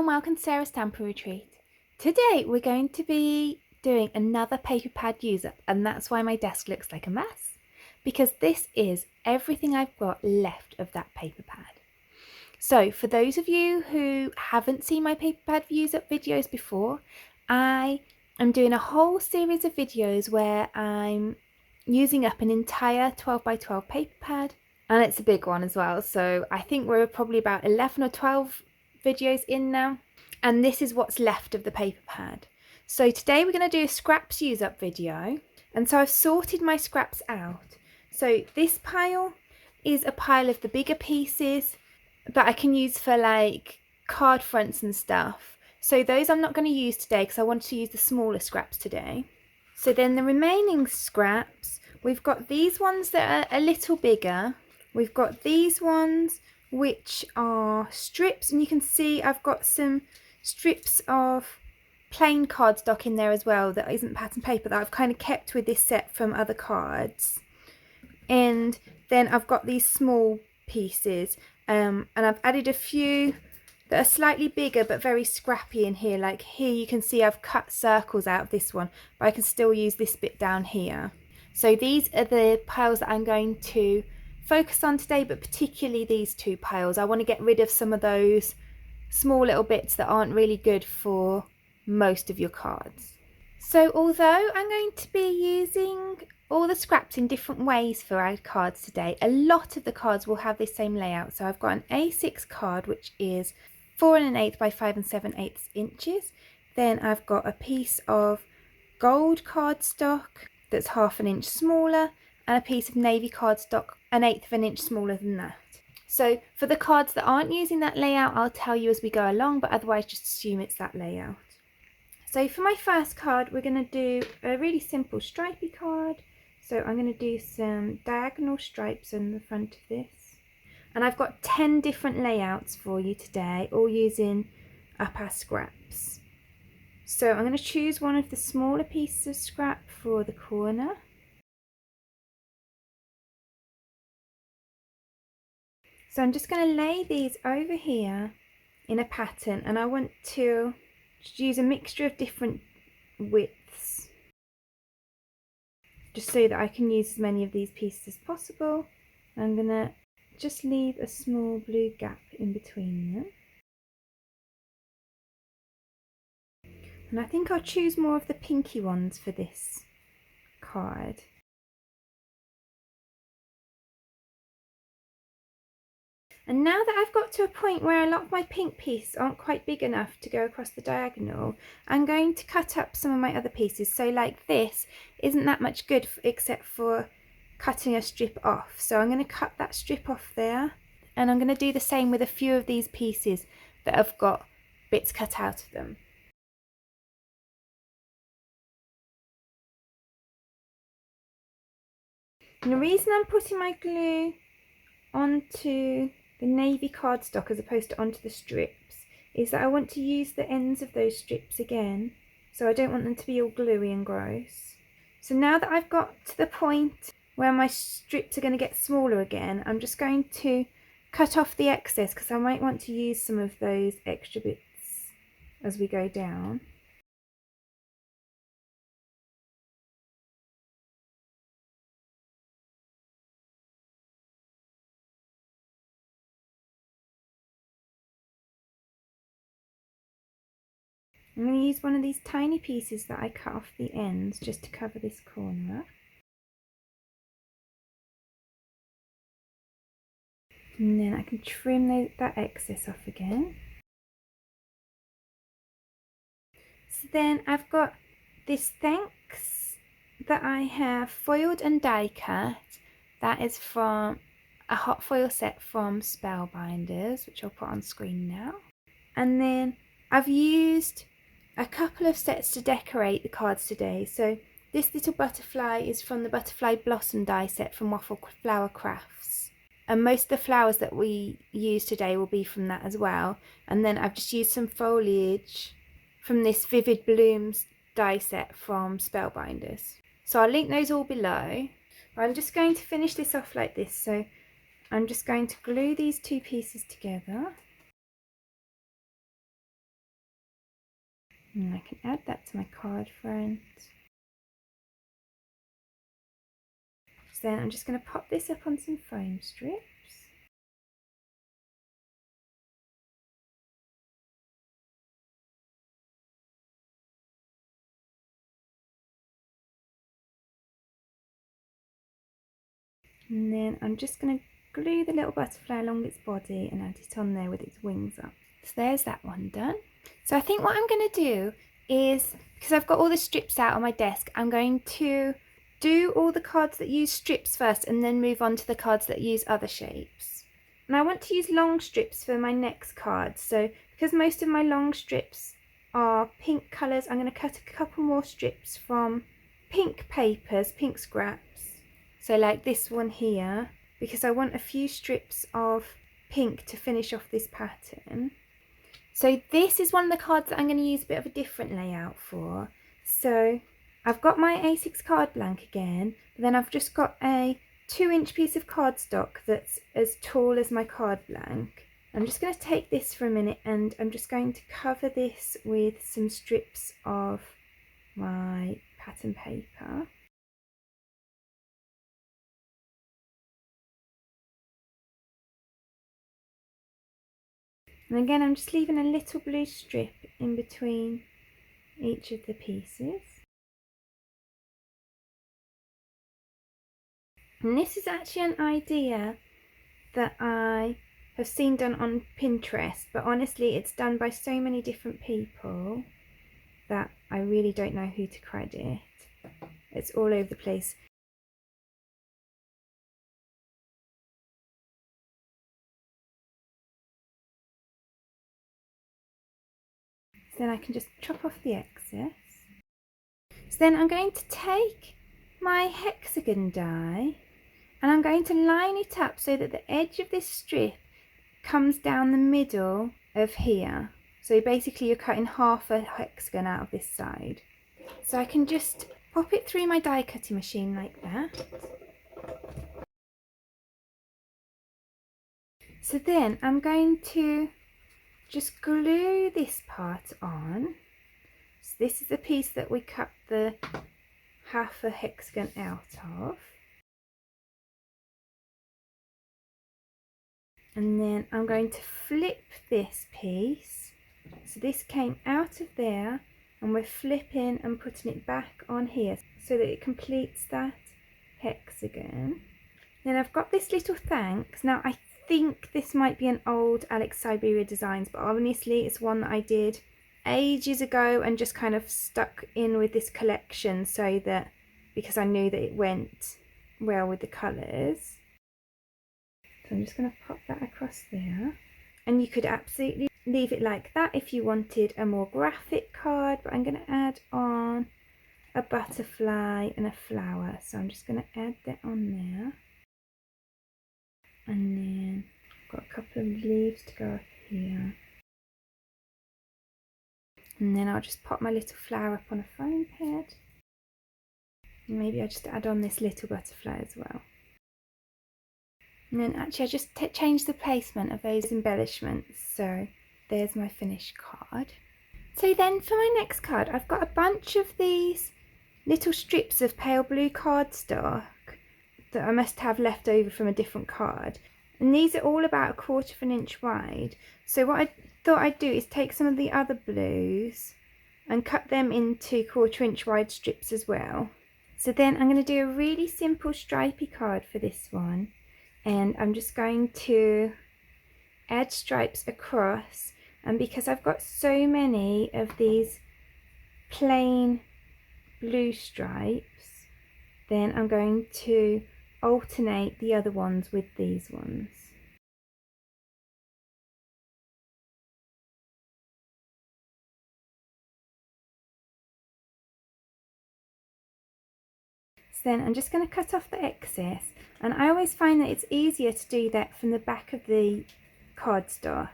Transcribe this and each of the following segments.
and welcome to Sarah's Stamper Retreat. Today we're going to be doing another paper pad use up, and that's why my desk looks like a mess, because this is everything I've got left of that paper pad. So for those of you who haven't seen my paper pad use up videos before, I am doing a whole series of videos where I'm using up an entire 12 by 12 paper pad, and it's a big one as well. So I think we're probably about 11 or 12 videos in now, and this is what's left of the paper pad. So today we're going to do a scraps use up video, and so I've sorted my scraps out. So this pile is a pile of the bigger pieces that I can use for like card fronts and stuff. So those I'm not going to use today because I want to use the smaller scraps today. So then the remaining scraps, we've got these ones that are a little bigger. We've got these ones which are strips, and you can see I've got some strips of plain cardstock in there as well that isn't pattern paper that I've kind of kept with this set from other cards. And then I've got these small pieces, and I've added a few that are slightly bigger but very scrappy in here. Like here you can see I've cut circles out of this one, but I can still use this bit down here. So these are the piles that I'm going to focus on today, but particularly these two piles. I want to get rid of some of those small little bits that aren't really good for most of your cards. So although I'm going to be using all the scraps in different ways for our cards today, a lot of the cards will have the same layout. So I've got an A6 card which is 4 1/8 by 5 7/8 inches. Then I've got a piece of gold cardstock that's 1/2 inch smaller, and a piece of navy cardstock 1/8 inch smaller than that. So for the cards that aren't using that layout, I'll tell you as we go along, but otherwise just assume it's that layout. So for my first card, we're going to do a really simple stripy card. So I'm going to do some diagonal stripes on the front of this. And I've got 10 different layouts for you today, all using up our scraps. So I'm going to choose one of the smaller pieces of scrap for the corner. So I'm just going to lay these over here in a pattern, and I want to use a mixture of different widths, just so that I can use as many of these pieces as possible. I'm going to just leave a small blue gap in between them. And I think I'll choose more of the pinky ones for this card. And now that I've got to a point where a lot of my pink pieces aren't quite big enough to go across the diagonal, I'm going to cut up some of my other pieces. So like this isn't that much good except for cutting a strip off. So I'm going to cut that strip off there, and I'm going to do the same with a few of these pieces that have got bits cut out of them. And the reason I'm putting my glue onto the navy cardstock as opposed to onto the strips is that I want to use the ends of those strips again, so I don't want them to be all gluey and gross. So now that I've got to the point where my strips are going to get smaller again, I'm just going to cut off the excess because I might want to use some of those extra bits as we go down. I'm going to use one of these tiny pieces that I cut off the ends just to cover this corner. And then I can trim that excess off again. So then I've got this thanks that I have foiled and die cut. That is from a hot foil set from Spellbinders, which I'll put on screen now. And then I've used a couple of sets to decorate the cards today. So this little butterfly is from the Butterfly Blossom die set from Waffle Flower Crafts. And most of the flowers that we use today will be from that as well. And then I've just used some foliage from this Vivid Blooms die set from Spellbinders. So I'll link those all below. I'm just going to finish this off like this. So I'm just going to glue these two pieces together. And I can add that to my card front. So then I'm just going to pop this up on some foam strips. And then I'm just going to glue the little butterfly along its body and add it on there with its wings up. So there's that one done. So I think what I'm going to do is, because I've got all the strips out on my desk, I'm going to do all the cards that use strips first and then move on to the cards that use other shapes. And I want to use long strips for my next card. So because most of my long strips are pink colours, I'm going to cut a couple more strips from pink papers, pink scraps. So like this one here, because I want a few strips of pink to finish off this pattern. So this is one of the cards that I'm going to use a bit of a different layout for. So I've got my A6 card blank again, but then I've just got a 2-inch piece of cardstock that's as tall as my card blank. I'm just going to take this for a minute and I'm just going to cover this with some strips of my pattern paper. And again, I'm just leaving a little blue strip in between each of the pieces. And this is actually an idea that I have seen done on Pinterest, but honestly it's done by so many different people that I really don't know who to credit. It's all over the place. So then I can just chop off the excess. So then I'm going to take my hexagon die and I'm going to line it up so that the edge of this strip comes down the middle of here. So basically you're cutting half a hexagon out of this side. So I can just pop it through my die cutting machine like that. So then I'm going to just glue this part on. So this is the piece that we cut the half a hexagon out of. And then I'm going to flip this piece. So this came out of there and we're flipping and putting it back on here so that it completes that hexagon. Then I've got this little thanks. Now I think this might be an old Alex Siberia Designs, but honestly it's one that I did ages ago and just kind of stuck in with this collection so that, because I knew that it went well with the colours. So I'm just going to pop that across there. And you could absolutely leave it like that if you wanted a more graphic card, but I'm going to add on a butterfly and a flower. So I'm just going to add that on there. And then I've got a couple of leaves to go up here. And then I'll just pop my little flower up on a foam pad. And maybe I'll just add on this little butterfly as well. And then actually I just changed the placement of those embellishments. So there's my finished card. So then for my next card, I've got a bunch of these little strips of pale blue cardstock that I must have left over from a different card. And these are all about 1/4 of an inch wide. So what I thought I'd do is take some of the other blues and cut them into 1/4 inch wide strips as well. So then I'm going to do a really simple stripy card for this one. And I'm just going to add stripes across, and because I've got so many of these plain blue stripes, then I'm going to alternate the other ones with these ones. So then I'm just going to cut off the excess, and I always find that it's easier to do that from the back of the cardstock,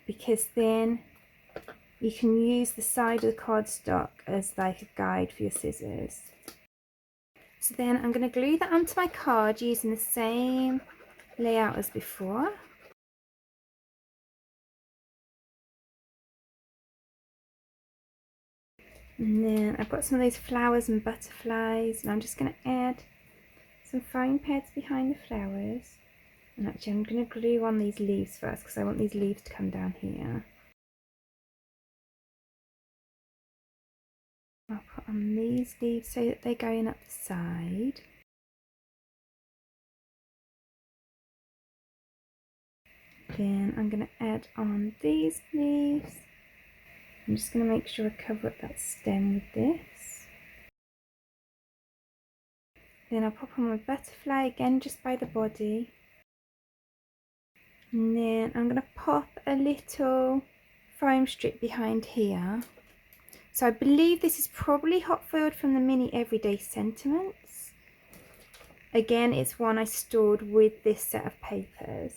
because then you can use the side of the cardstock as like a guide for your scissors. So then I'm going to glue that onto my card using the same layout as before. And then I've got some of those flowers and butterflies, and I'm just going to add some foam pads behind the flowers. And actually I'm going to glue on these leaves first because I want these leaves to come down here. I'll put on these leaves so that they're going up the side. Then I'm going to add on these leaves. I'm just going to make sure I cover up that stem with this. Then I'll pop on my butterfly again just by the body. And then I'm going to pop a little foam strip behind here. So I believe this is probably hot foiled from the mini Everyday Sentiments. Again, it's one I stored with this set of papers.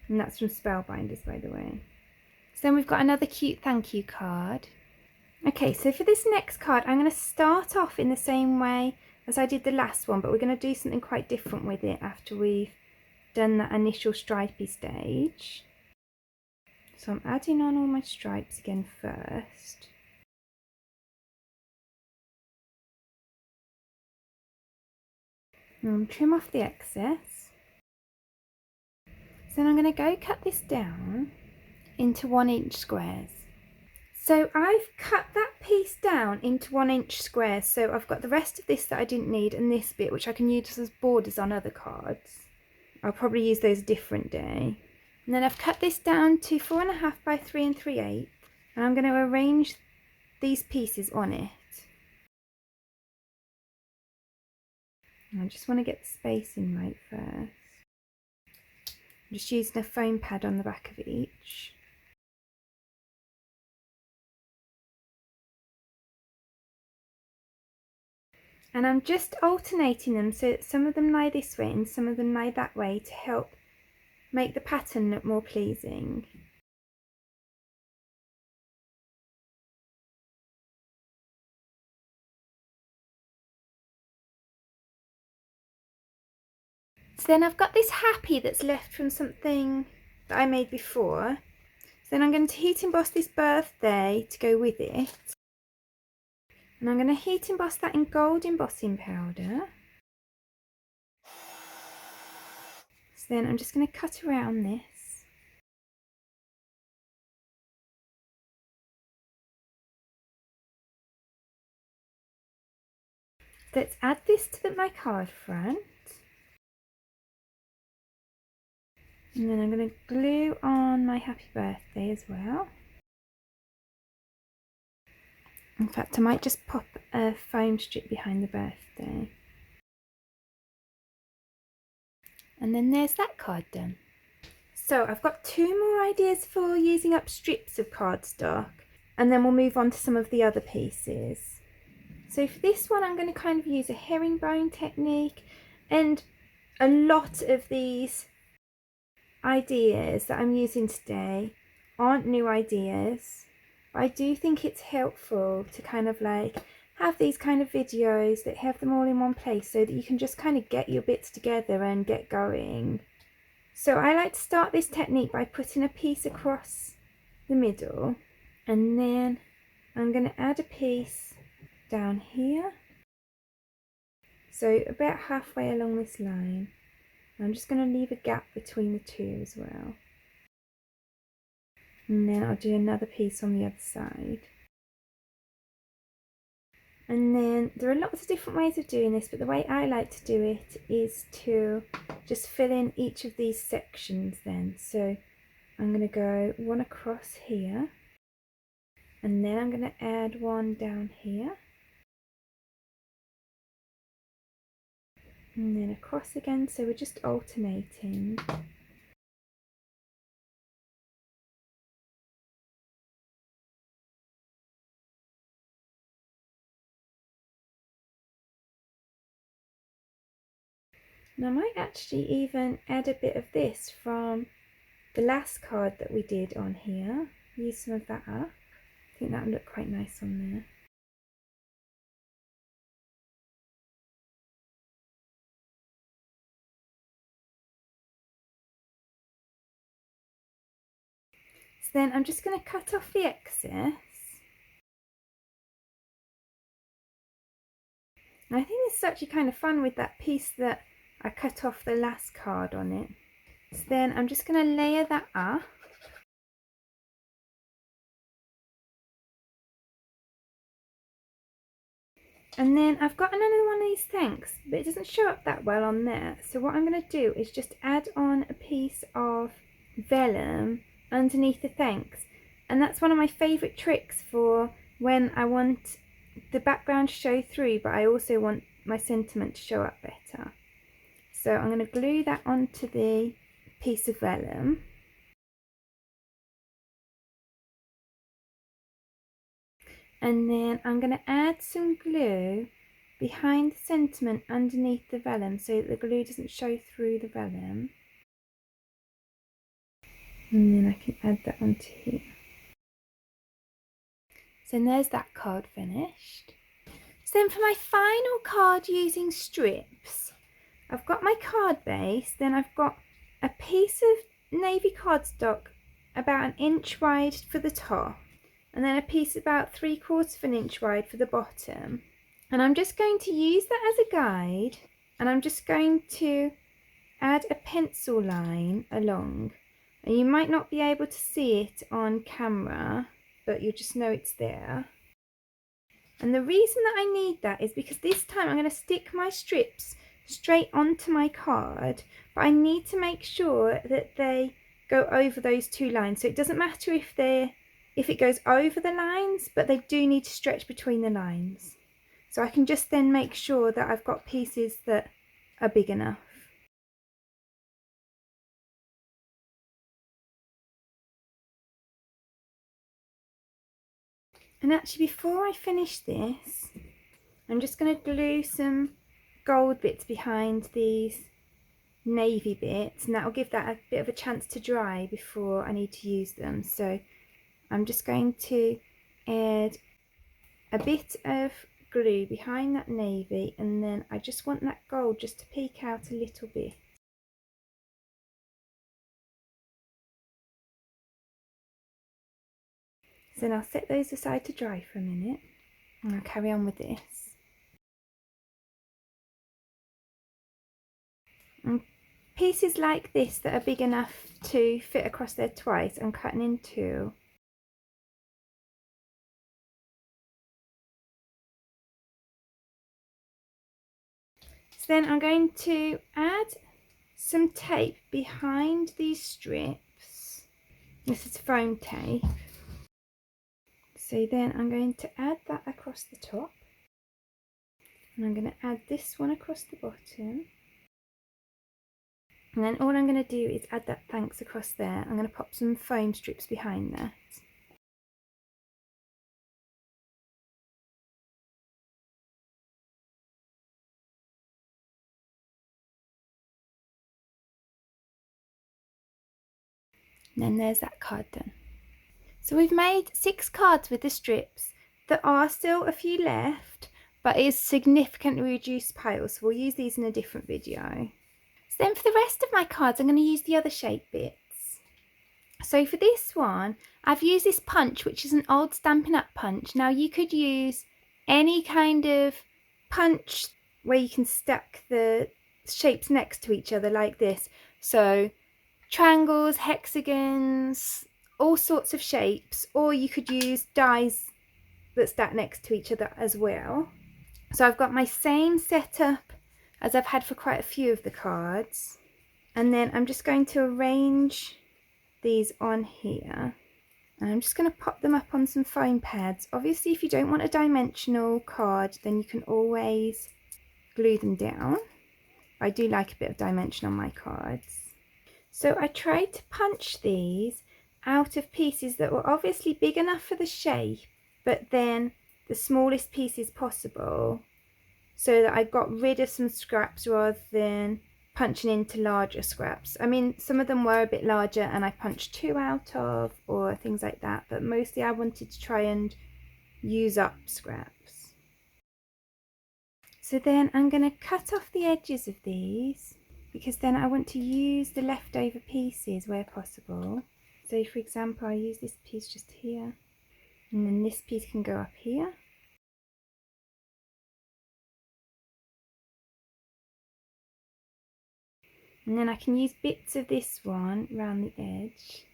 And that's from Spellbinders, by the way. So then we've got another cute thank you card. Okay, so for this next card, I'm going to start off in the same way as I did the last one, but we're going to do something quite different with it after we've done that initial stripey stage. So I'm adding on all my stripes again first. And trim off the excess. So then I'm going to go cut this down into 1-inch squares. So I've cut that piece down into 1-inch squares, so I've got the rest of this that I didn't need and this bit which I can use as borders on other cards. I'll probably use those a different day. And then I've cut this down to 4.5 by 3 3/8, and I'm going to arrange these pieces on it. And I just want to get the spacing right first. I'm just using a foam pad on the back of each. And I'm just alternating them so that some of them lie this way and some of them lie that way to help make the pattern look more pleasing. So then I've got this happy that's left from something that I made before. So then I'm going to heat emboss this birthday to go with it. And I'm going to heat emboss that in gold embossing powder. So then I'm just going to cut around this. Let's add this to my card front. And then I'm going to glue on my happy birthday as well. In fact, I might just pop a foam strip behind the birthday. And then there's that card done. So I've got 2 more ideas for using up strips of cardstock, and then we'll move on to some of the other pieces. So for this one, I'm going to kind of use a herringbone technique, and a lot of these ideas that I'm using today aren't new ideas, but I do think it's helpful to kind of like have these kind of videos that have them all in one place so that you can just kind of get your bits together and get going. So I like to start this technique by putting a piece across the middle, and then I'm going to add a piece down here, so about halfway along this line. I'm just going to leave a gap between the two as well, and then I'll do another piece on the other side. And then there are lots of different ways of doing this, but the way I like to do it is to just fill in each of these sections then. So I'm going to go one across here, and then I'm going to add one down here, and then across again, so we're just alternating. And I might actually even add a bit of this from the last card that we did on here. Use some of that up. I think that would look quite nice on there. So then I'm just going to cut off the excess. And I think this is actually kind of fun with that piece that I cut off the last card on it. So then I'm just going to layer that up. And then I've got another one of these thanks, but it doesn't show up that well on there. So what I'm going to do is just add on a piece of vellum underneath the thanks. And that's one of my favourite tricks for when I want the background to show through, but I also want my sentiment to show up better. So I'm going to glue that onto the piece of vellum. And then I'm going to add some glue behind the sentiment underneath the vellum so that the glue doesn't show through the vellum. And then I can add that onto here. So there's that card finished. So then for my final card using strips, I've got my card base, then I've got a piece of navy cardstock about 1 inch wide for the top, and then a piece about 3/4 of an inch wide for the bottom. And I'm just going to use that as a guide, and I'm just going to add a pencil line along. And you might not be able to see it on camera, but you'll just know it's there. And the reason that I need that is because this time I'm going to stick my strips straight onto my card, but I need to make sure that they go over those 2 lines. So it doesn't matter if it goes over the lines, but they do need to stretch between the lines. So I can just then make sure that I've got pieces that are big enough. And actually, before I finish this, I'm just going to glue some gold bits behind these navy bits, and that will give that a bit of a chance to dry before I need to use them. So I'm just going to add a bit of glue behind that navy, and then I just want that gold just to peek out a little bit. So then I'll set those aside to dry for a minute, and I'll carry on with this. And pieces like this that are big enough to fit across there twice, I'm cutting in 2. So then I'm going to add some tape behind these strips. This is foam tape. So then I'm going to add that across the top, and I'm going to add this one across the bottom, and then all I'm going to do is add that thanks across there. I'm going to pop some foam strips behind that. And then there's that card done. So we've made 6 cards with the strips. There are still a few left, but it's significantly reduced piles, so we'll use these in a different video. So then for the rest of my cards, I'm going to use the other shape bits. So for this one, I've used this punch, which is an old Stampin' Up punch. Now you could use any kind of punch where you can stack the shapes next to each other like this. So triangles, hexagons, all sorts of shapes, or you could use dies that stack next to each other as well. So I've got my same setup as I've had for quite a few of the cards, and then I'm just going to arrange these on here, and I'm just going to pop them up on some foam pads. Obviously, if you don't want a dimensional card, then you can always glue them down. I do like a bit of dimension on my cards. So I tried to punch these out of pieces that were obviously big enough for the shape, but then the smallest pieces possible, so that I got rid of some scraps rather than punching into larger scraps. I mean, some of them were a bit larger and I punched 2 out of, or things like that, but mostly I wanted to try and use up scraps. So then I'm going to cut off the edges of these, because then I want to use the leftover pieces where possible. So for example, I use this piece just here, and then this piece can go up here. And then I can use bits of this one around the edge.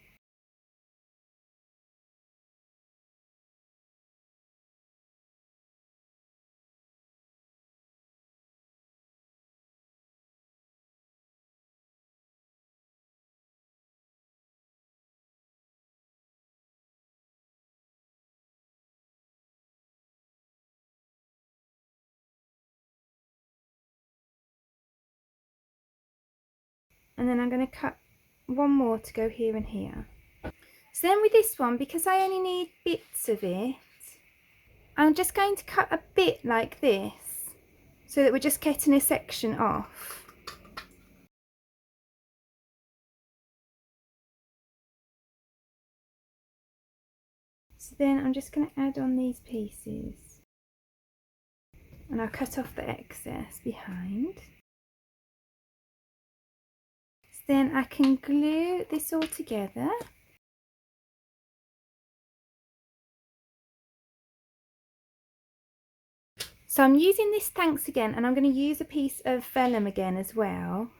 And then I'm going to cut one more to go here and here. So then with this one, because I only need bits of it, I'm just going to cut a bit like this so that we're just getting a section off. So then I'm just going to add on these pieces and I'll cut off the excess behind. So then I can glue this all together. So I'm using this thanks again, and I'm going to use a piece of vellum again as well.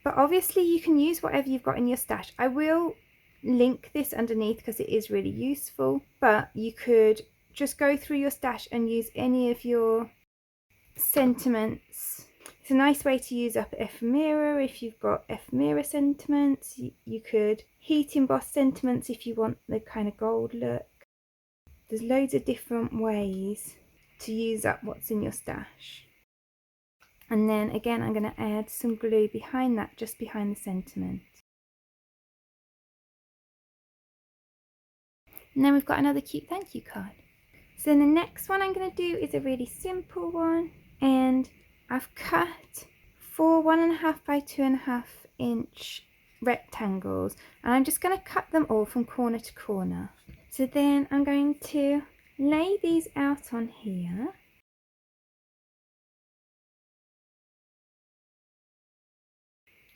But obviously you can use whatever you've got in your stash. I will link this underneath because it is really useful, but you could just go through your stash and use any of your sentiments. It's a nice way to use up ephemera if you've got ephemera sentiments. You could heat emboss sentiments if you want the kind of gold look. There's loads of different ways to use up what's in your stash. And then again I'm going to add some glue behind that, just behind the sentiment. And then we've got another cute thank you card. So then the next one I'm going to do is a really simple one, and I've cut 4 1.5 by 2.5 inch rectangles, and I'm just going to cut them all from corner to corner. So then I'm going to lay these out on here.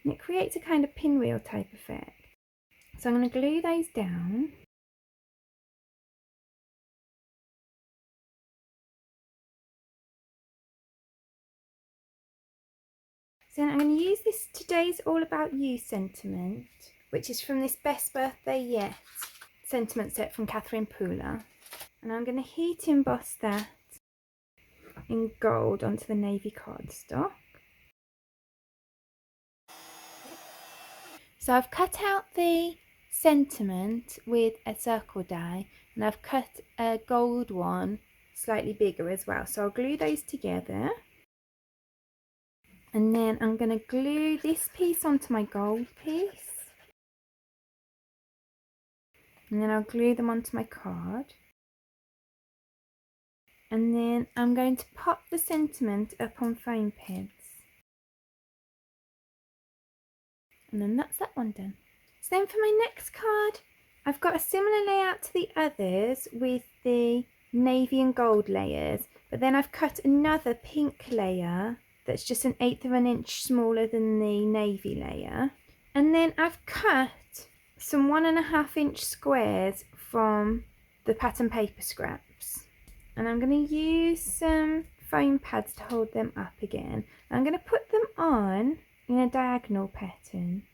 And it creates a kind of pinwheel type effect. So I'm going to glue those down. So I'm going to use this Today's All About You sentiment, which is from this Best Birthday Yet sentiment set from Catherine Pooler. And I'm going to heat emboss that in gold onto the navy cardstock. So I've cut out the sentiment with a circle die, and I've cut a gold one slightly bigger as well. So I'll glue those together. And then I'm going to glue this piece onto my gold piece. And then I'll glue them onto my card. And then I'm going to pop the sentiment up on foam pads. And then that's that one done. So then for my next card, I've got a similar layout to the others with the navy and gold layers, but then I've cut another pink layer that's just 1/8 of an inch smaller than the navy layer. And then I've cut some 1.5 inch squares from the pattern paper scraps. And I'm going to use some foam pads to hold them up again. I'm going to put them on in a diagonal pattern.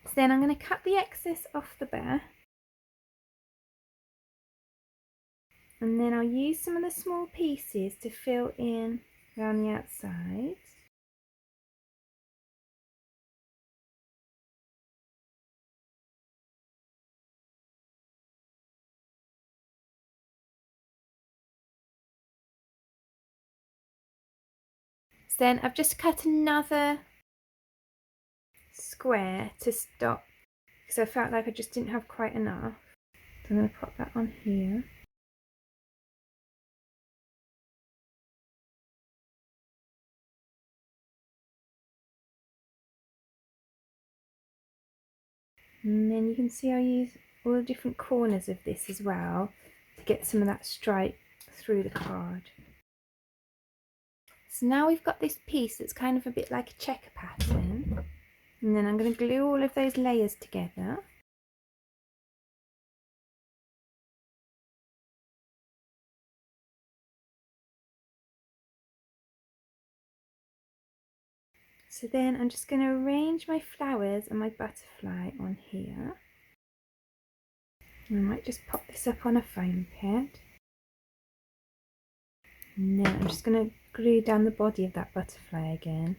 So then I'm going to cut the excess off the back. And then I'll use some of the small pieces to fill in around the outside. So then I've just cut another square to stop because I felt like I just didn't have quite enough. So I'm going to pop that on here. And then you can see I use all the different corners of this as well to get some of that stripe through the card. So now we've got this piece that's kind of a bit like a checker pattern. And then I'm going to glue all of those layers together. So then I'm just going to arrange my flowers and my butterfly on here. And I might just pop this up on a foam pad. And then I'm just going to glue down the body of that butterfly again.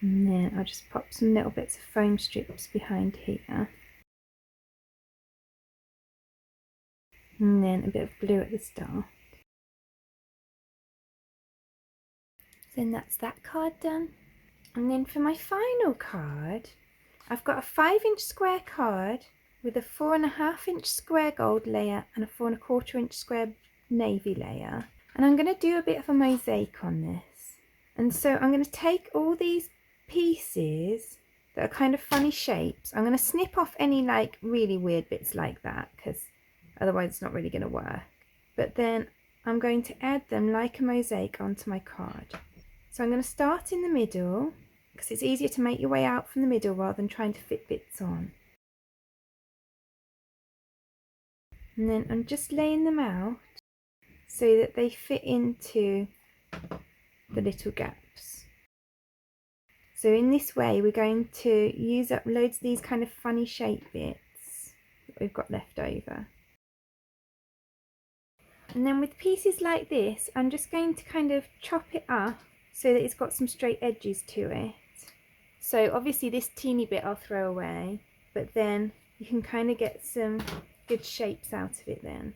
And then I'll just pop some little bits of foam strips behind here. And then a bit of glue at the start. Then that's that card done. And then for my final card, I've got a 5-inch square card with a 4.5-inch square gold layer and a 4.25-inch square navy layer. And I'm going to do a bit of a mosaic on this. And so I'm going to take all these pieces that are kind of funny shapes. I'm going to snip off any like really weird bits like that, because otherwise it's not really going to work. But then I'm going to add them like a mosaic onto my card. So I'm going to start in the middle, because it's easier to make your way out from the middle rather than trying to fit bits on. And then I'm just laying them out so that they fit into the little gaps. So in this way we're going to use up loads of these kind of funny shape bits that we've got left over. And then with pieces like this, I'm just going to kind of chop it up so that it's got some straight edges to it. So obviously this teeny bit I'll throw away, but then you can kind of get some good shapes out of it then.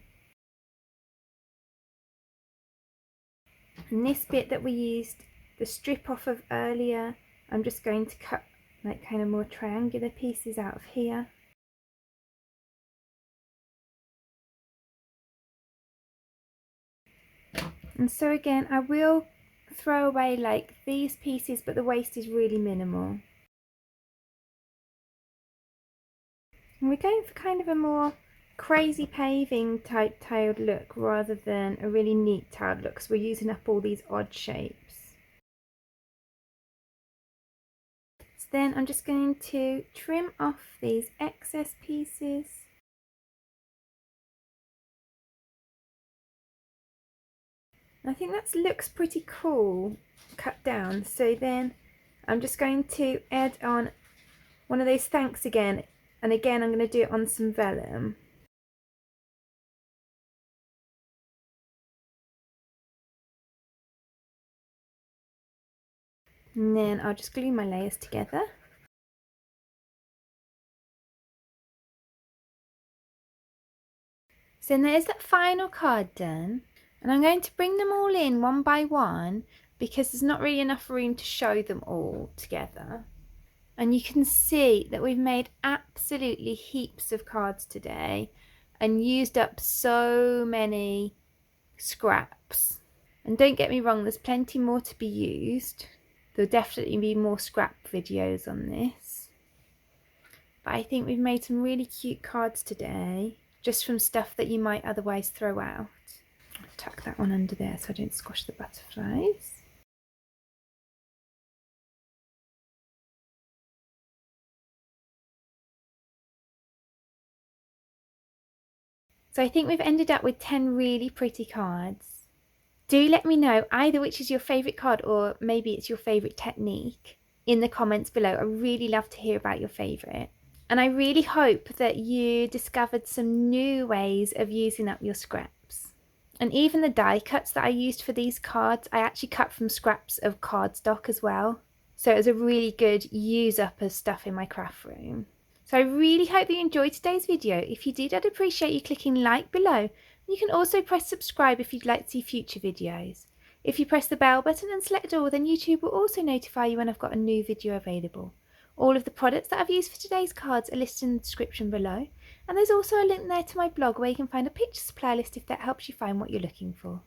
And this bit that we used the strip off of earlier, I'm just going to cut like kind of more triangular pieces out of here. And so again, I will throw away like these pieces, but the waste is really minimal. And we're going for kind of a more crazy paving type tiled look rather than a really neat tiled look, because we're using up all these odd shapes. So then I'm just going to trim off these excess pieces. I think that looks pretty cool cut down. So then I'm just going to add on one of those thanks again, and again I'm going to do it on some vellum. And then I'll just glue my layers together. So there's that final card done, and I'm going to bring them all in one by one because there's not really enough room to show them all together. And you can see that we've made absolutely heaps of cards today and used up so many scraps. And don't get me wrong, there's plenty more to be used. There'll definitely be more scrap videos on this. But I think we've made some really cute cards today, just from stuff that you might otherwise throw out. I'll tuck that one under there so I don't squash the butterflies. So I think we've ended up with 10 really pretty cards. Do let me know either which is your favourite card or maybe it's your favourite technique in the comments below. I really love to hear about your favourite. And I really hope that you discovered some new ways of using up your scraps. And even the die cuts that I used for these cards, I actually cut from scraps of cardstock as well. So it was a really good use up of stuff in my craft room. So I really hope that you enjoyed today's video. If you did, I'd appreciate you clicking like below. You can also press subscribe if you'd like to see future videos. If you press the bell button and select all, then YouTube will also notify you when I've got a new video available. All of the products that I've used for today's cards are listed in the description below, and there's also a link there to my blog where you can find a picture supply list if that helps you find what you're looking for.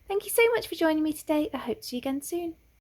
Thank you so much for joining me today. I hope to see you again soon.